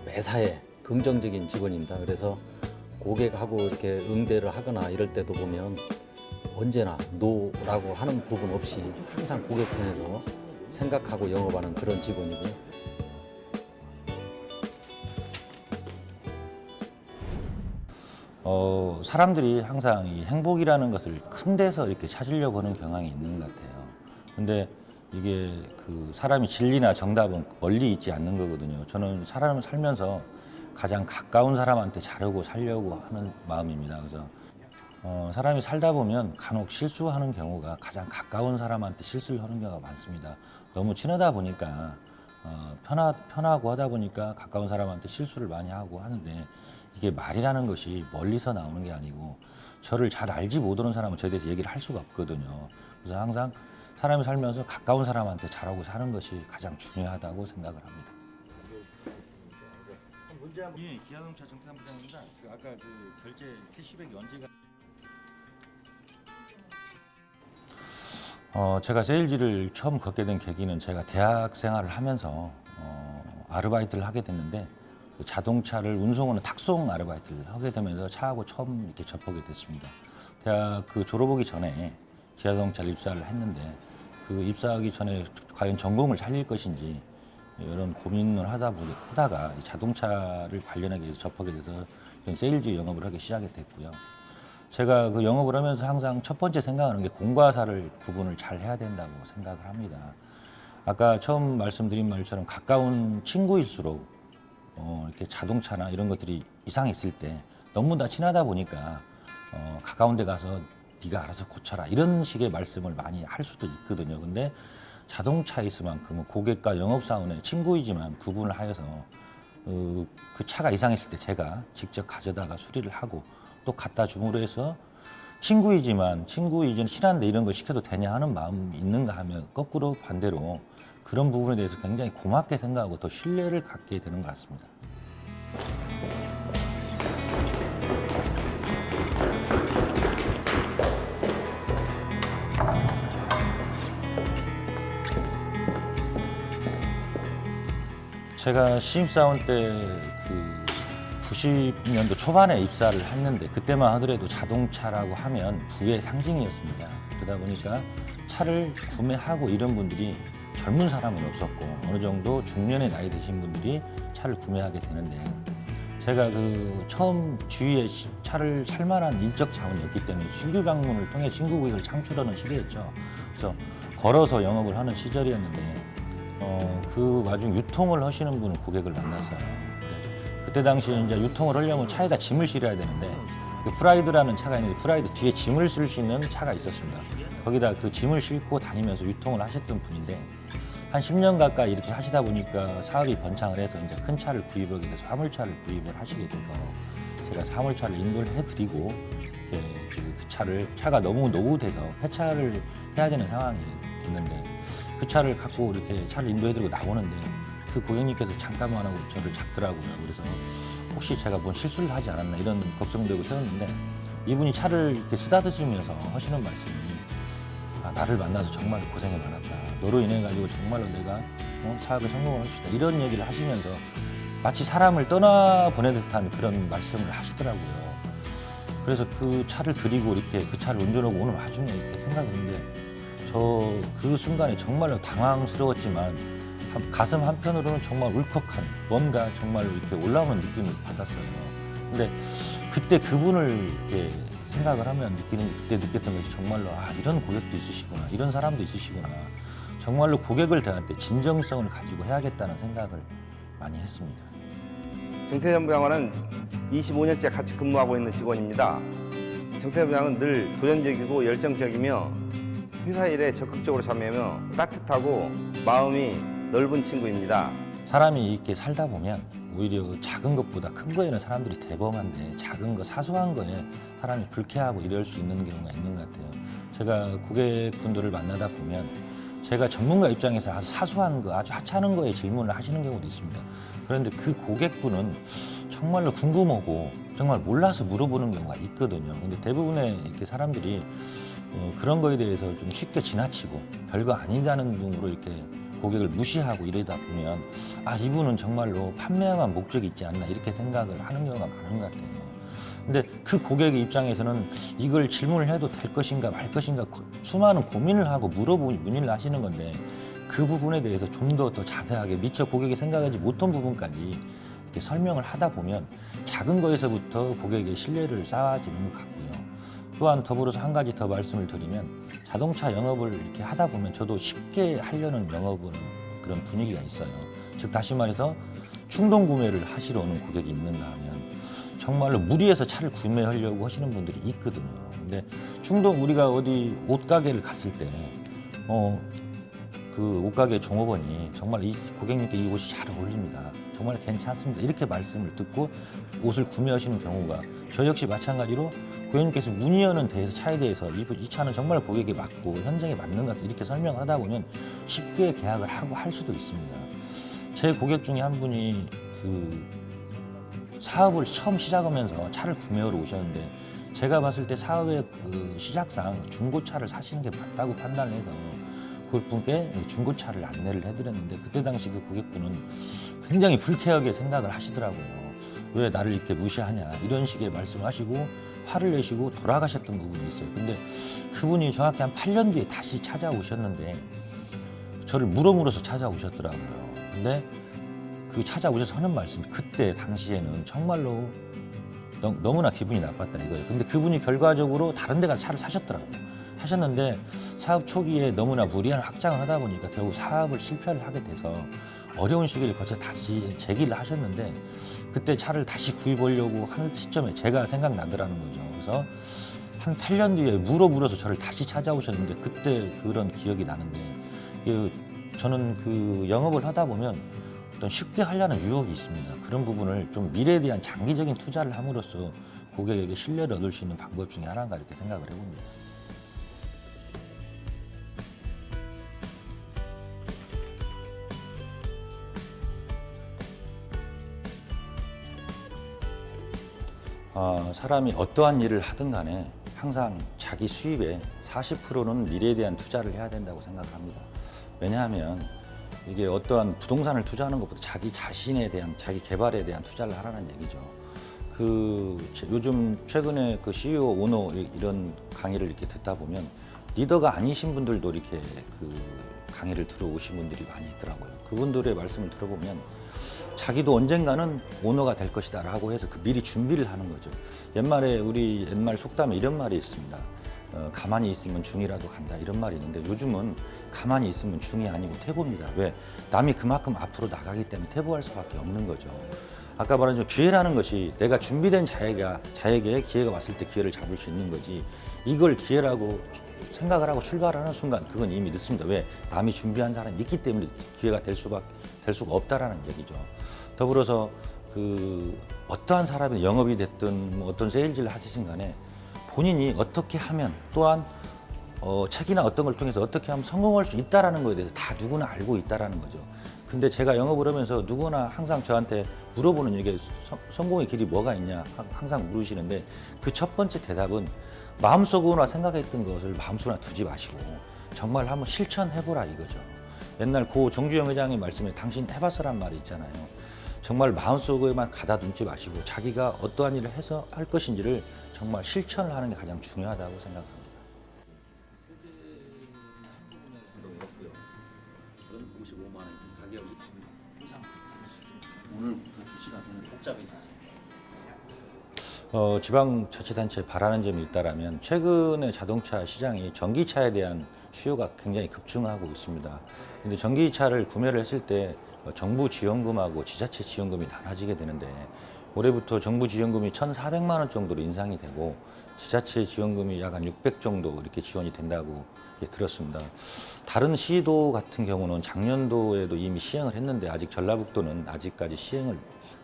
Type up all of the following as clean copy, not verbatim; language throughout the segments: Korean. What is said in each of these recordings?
매사에 긍정적인 직원입니다. 그래서 고객하고 이렇게 응대를 하거나 이럴 때도 보면 언제나 노라고 하는 부분 없이 항상 고객 편에서 생각하고 영업하는 그런 직원이고요. 사람들이 항상 이 행복이라는 것을 큰 데서 이렇게 찾으려고 하는 경향이 있는 것 같아요. 근데 이게 그 사람이 진리나 정답은 멀리 있지 않는 거거든요. 저는 사람을 살면서 가장 가까운 사람한테 자르고 살려고 하는 마음입니다. 그래서 사람이 살다 보면 간혹 실수하는 경우가 가장 가까운 사람한테 실수를 하는 경우가 많습니다. 너무 친하다 보니까 편하고 하다 보니까 가까운 사람한테 실수를 많이 하고 하는데 이게 말이라는 것이 멀리서 나오는 게 아니고 저를 잘 알지 못하는 사람은 저에 대해서 얘기를 할 수가 없거든요. 그래서 항상 사람이 살면서 가까운 사람한테 잘하고 사는 것이 가장 중요하다고 생각을 합니다. 예, 기아자동차 정탐부장입니다. 아까 그 결제 캐시백이 언제가? 제가 세일즈를 처음 걷게 된 계기는 제가 대학 생활을 하면서 아르바이트를 하게 됐는데 그 자동차를 운송하는 탁송 아르바이트를 하게 되면서 차하고 처음 이렇게 접하게 됐습니다. 대학 그 졸업하기 전에 기아자동차를 입사를 했는데 그 입사하기 전에 과연 전공을 살릴 것인지 이런 고민을 하다가 자동차를 관련하게 접하게 돼서 세일즈 영업을 하기 시작이 됐고요. 제가 그 영업을 하면서 항상 첫 번째 생각하는 게 공과 사를 구분을 잘 해야 된다고 생각을 합니다. 아까 처음 말씀드린 말처럼 가까운 친구일수록 이렇게 자동차나 이런 것들이 이상이 있을 때 너무 다 친하다 보니까 가까운 데 가서 네가 알아서 고쳐라 이런 식의 말씀을 많이 할 수도 있거든요. 근데 자동차에 있을만큼은 고객과 영업사원의 친구이지만 구분을 하여서 그 차가 이상했을 때 제가 직접 가져다가 수리를 하고 또 갖다 줌으로 해서 친구이지만 친한데 이런 걸 시켜도 되냐 하는 마음이 있는가 하면 거꾸로 반대로 그런 부분에 대해서 굉장히 고맙게 생각하고 더 신뢰를 갖게 되는 것 같습니다. 제가 신입사원 때 그 90년도 초반에 입사를 했는데 그때만 하더라도 자동차라고 하면 부의 상징이었습니다. 그러다 보니까 차를 구매하고 이런 분들이 젊은 사람은 없었고 어느 정도 중년의 나이 드신 분들이 차를 구매하게 되는데 제가 그 처음 주위에 차를 살 만한 인적 자원이었기 때문에 신규 방문을 통해 신규 고객을 창출하는 시대였죠. 그래서 걸어서 영업을 하는 시절이었는데 그 와중 유통을 하시는 분은 고객을 만났어요. 그때 당시에 이제 유통을 하려면 차에다 짐을 실어야 되는데 그 프라이드라는 차가 있는데 프라이드 뒤에 짐을 쓸 수 있는 차가 있었습니다. 거기다 그 짐을 싣고 다니면서 유통을 하셨던 분인데 한 10년 가까이 이렇게 하시다 보니까 사업이 번창을 해서 이제 큰 차를 구입하게 돼서 화물차를 구입을 하시게 돼서 제가 화물차를 인도를 해드리고 그 차가 너무 노후돼서 폐차를 해야 되는 상황이 됐는데 그 차를 갖고 이렇게 차를 인도해드리고 나오는데 그 고객님께서 잠깐만 하고 저를 잡더라고요. 그래서 혹시 제가 뭔 실수를 하지 않았나 이런 걱정되고 세웠는데 이분이 차를 이렇게 쓰다듬으면서 하시는 말씀이 나를 만나서 정말 고생이 많았다. 너로 인해 가지고 정말로 내가 사업에 성공을 할 수 있다. 이런 얘기를 하시면서 마치 사람을 떠나보낸 듯한 그런 말씀을 하시더라고요. 그래서 그 차를 드리고 이렇게 그 차를 운전하고 오는 와중에 이렇게 생각했는데 저 그 순간에 정말로 당황스러웠지만 가슴 한편으로는 정말 울컥한 뭔가 정말로 이렇게 올라오는 느낌을 받았어요. 근데 그때 그분을 이렇게 생각을 하면 그때 느꼈던 것이 정말로 이런 고객도 있으시구나, 이런 사람도 있으시구나. 정말로 고객을 대할 때 진정성을 가지고 해야겠다는 생각을 많이 했습니다. 정태현 부장과는 25년째 같이 근무하고 있는 직원입니다. 정태현 부장은 늘 도전적이고 열정적이며 회사 일에 적극적으로 참여하며 따뜻하고 마음이 넓은 친구입니다. 사람이 이렇게 살다 보면 오히려 작은 것보다 큰 거에는 사람들이 대범한데 작은 거, 사소한 거에 사람이 불쾌하고 이럴 수 있는 경우가 있는 것 같아요. 제가 고객분들을 만나다 보면 제가 전문가 입장에서 아주 사소한 거, 아주 하찮은 거에 질문을 하시는 경우도 있습니다. 그런데 그 고객분은 정말로 궁금하고 정말 몰라서 물어보는 경우가 있거든요. 근데 대부분의 이렇게 사람들이 그런 거에 대해서 좀 쉽게 지나치고 별거 아니다는 등으로 이렇게 고객을 무시하고 이러다 보면 아 이분은 정말로 판매만 목적이 있지 않나 이렇게 생각을 하는 경우가 많은 것 같아요. 근데 그 고객의 입장에서는 이걸 질문을 해도 될 것인가 말 것인가 수많은 고민을 하고 문의를 하시는 건데 그 부분에 대해서 좀 더 자세하게 미처 고객이 생각하지 못한 부분까지 이렇게 설명을 하다 보면 작은 거에서부터 고객의 신뢰를 쌓아지는 것 같고요. 또한 더불어서 한 가지 더 말씀을 드리면 자동차 영업을 이렇게 하다 보면 저도 쉽게 하려는 영업은 그런 분위기가 있어요. 즉 다시 말해서 충동 구매를 하시러 오는 고객이 있는가 하면 정말로 무리해서 차를 구매하려고 하시는 분들이 있거든요. 근데 우리가 어디 옷가게를 갔을 때 그 옷가게 종업원이 정말 이 고객님께 이 옷이 잘 어울립니다. 정말 괜찮습니다. 이렇게 말씀을 듣고 옷을 구매하시는 경우가 저 역시 마찬가지로 고객님께서 문의하는 대해서 차에 대해서 이 차는 정말 고객에 맞고 현장에 맞는 것 같다 이렇게 설명을 하다 보면 쉽게 계약을 하고 할 수도 있습니다. 제 고객 중에 한 분이 그 사업을 처음 시작하면서 차를 구매하러 오셨는데 제가 봤을 때 사업의 그 시작상 중고차를 사시는 게 맞다고 판단을 해서 그분께 중고차를 안내를 해드렸는데 그때 당시 그 고객분은 굉장히 불쾌하게 생각을 하시더라고요. 왜 나를 이렇게 무시하냐 이런 식의 말씀하시고 화를 내시고 돌아가셨던 부분이 있어요. 근데 그분이 정확히 한 8년 뒤에 다시 찾아오셨는데 저를 물어물어서 찾아오셨더라고요. 근데 그 찾아오셔서 하는 말씀이 그때 당시에는 정말로 너무나 기분이 나빴다 이거예요. 근데 그분이 결과적으로 다른 데 가서 차를 사셨더라고요. 하셨는데 사업 초기에 너무나 무리한 확장을 하다 보니까 결국 사업을 실패를 하게 돼서 어려운 시기를 거쳐 다시 재기를 하셨는데 그때 차를 다시 구입하려고 하는 시점에 제가 생각나더라는 거죠. 그래서 한 8년 뒤에 물어서 저를 다시 찾아오셨는데 그때 그런 기억이 나는데 저는 그 영업을 하다 보면 어떤 쉽게 하려는 유혹이 있습니다. 그런 부분을 좀 미래에 대한 장기적인 투자를 함으로써 고객에게 신뢰를 얻을 수 있는 방법 중에 하나인가 이렇게 생각을 해봅니다. 사람이 어떠한 일을 하든 간에 항상 자기 수입의 40%는 미래에 대한 투자를 해야 된다고 생각을 합니다. 왜냐하면 이게 어떠한 부동산을 투자하는 것보다 자기 자신에 대한 자기 개발에 대한 투자를 하라는 얘기죠. 요즘 최근에 그 CEO 오너 이런 강의를 이렇게 듣다 보면 리더가 아니신 분들도 이렇게 그 강의를 들어오신 분들이 많이 있더라고요. 그분들의 말씀을 들어보면 자기도 언젠가는 오너가 될 것이다 라고 해서 그 미리 준비를 하는 거죠. 우리 옛말 속담에 이런 말이 있습니다. 가만히 있으면 중이라도 간다 이런 말이 있는데 요즘은 가만히 있으면 중이 아니고 퇴보입니다. 왜? 남이 그만큼 앞으로 나가기 때문에 퇴보할 수밖에 없는 거죠. 아까 말한 기회라는 것이 내가 준비된 자에게 기회가 왔을 때 기회를 잡을 수 있는 거지 이걸 기회라고 생각을 하고 출발하는 순간 그건 이미 늦습니다. 왜? 남이 준비한 사람이 있기 때문에 기회가 될 수가 없다라는 얘기죠. 더불어서 어떠한 사람이 영업이 됐든 어떤 세일즈를 하시든 간에 본인이 어떻게 하면 또한 책이나 어떤 걸 통해서 어떻게 하면 성공할 수 있다라는 거에 대해서 다 누구나 알고 있다라는 거죠. 근데 제가 영업을 하면서 누구나 항상 저한테 물어보는 얘기 성공의 길이 뭐가 있냐 항상 물으시는데 그 첫 번째 대답은 마음속으로나 생각했던 것을 마음속으로나 두지 마시고 정말 한번 실천해보라 이거죠. 옛날 고 정주영 회장의 말씀에 당신 해봤어란 말이 있잖아요. 정말 마음속에만 가다듬지 마시고 자기가 어떠한 일을 해서 할 것인지를 정말 실천을 하는 게 가장 중요하다고 생각합니다. 오늘부터 출시가 되는 복잡해지지. 지방자치단체에 바라는 점이 있다라면 최근에 자동차 시장이 전기차에 대한 수요가 굉장히 급증하고 있습니다. 근데 전기차를 구매를 했을 때 정부 지원금하고 지자체 지원금이 나눠지게 되는데 올해부터 정부 지원금이 1,400만 원 정도로 인상이 되고 지자체 지원금이 약 한 600 정도 이렇게 지원이 된다고 들었습니다. 다른 시도 같은 경우는 작년도에도 이미 시행을 했는데 아직 전라북도는 아직까지 시행을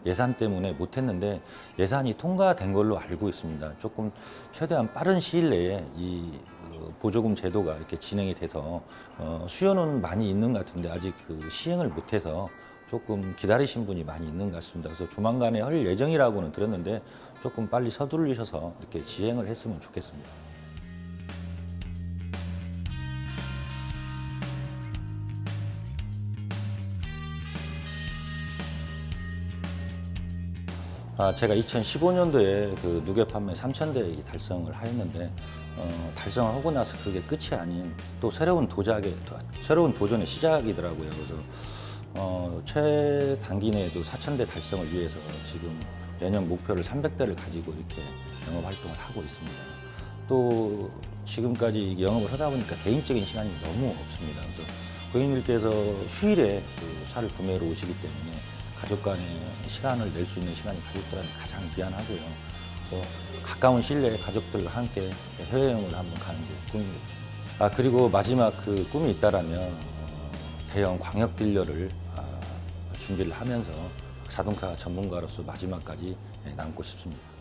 예산 때문에 못했는데 예산이 통과된 걸로 알고 있습니다. 조금 최대한 빠른 시일 내에 이 보조금 제도가 이렇게 진행이 돼서 수요는 많이 있는 것 같은데 아직 시행을 못해서 조금 기다리신 분이 많이 있는 것 같습니다. 그래서 조만간에 할 예정이라고는 들었는데 조금 빨리 서두르셔서 이렇게 지행을 했으면 좋겠습니다. 제가 2015년도에 그 누계 판매 3,000대 달성을 하였는데 달성을 하고 나서 그게 끝이 아닌 또 새로운 도전의 시작이더라고요. 그래서 최단기 내에도 4,000대 달성을 위해서 지금 내년 목표를 300대를 가지고 이렇게 영업 활동을 하고 있습니다. 또 지금까지 영업을 하다 보니까 개인적인 시간이 너무 없습니다. 그래서 고객님들께서 휴일에 그 차를 구매로 오시기 때문에 가족 간의 시간을 낼 수 있는 시간이 가족들한테 가장 귀한하고요. 그래서 가까운 시일 내에 가족들과 함께 해외여행을 한번 가는 게 꿈입니다. 그리고 마지막 그 꿈이 있다라면 대형 광역 딜러를 준비를 하면서 자동차 전문가로서 마지막까지 남고 싶습니다.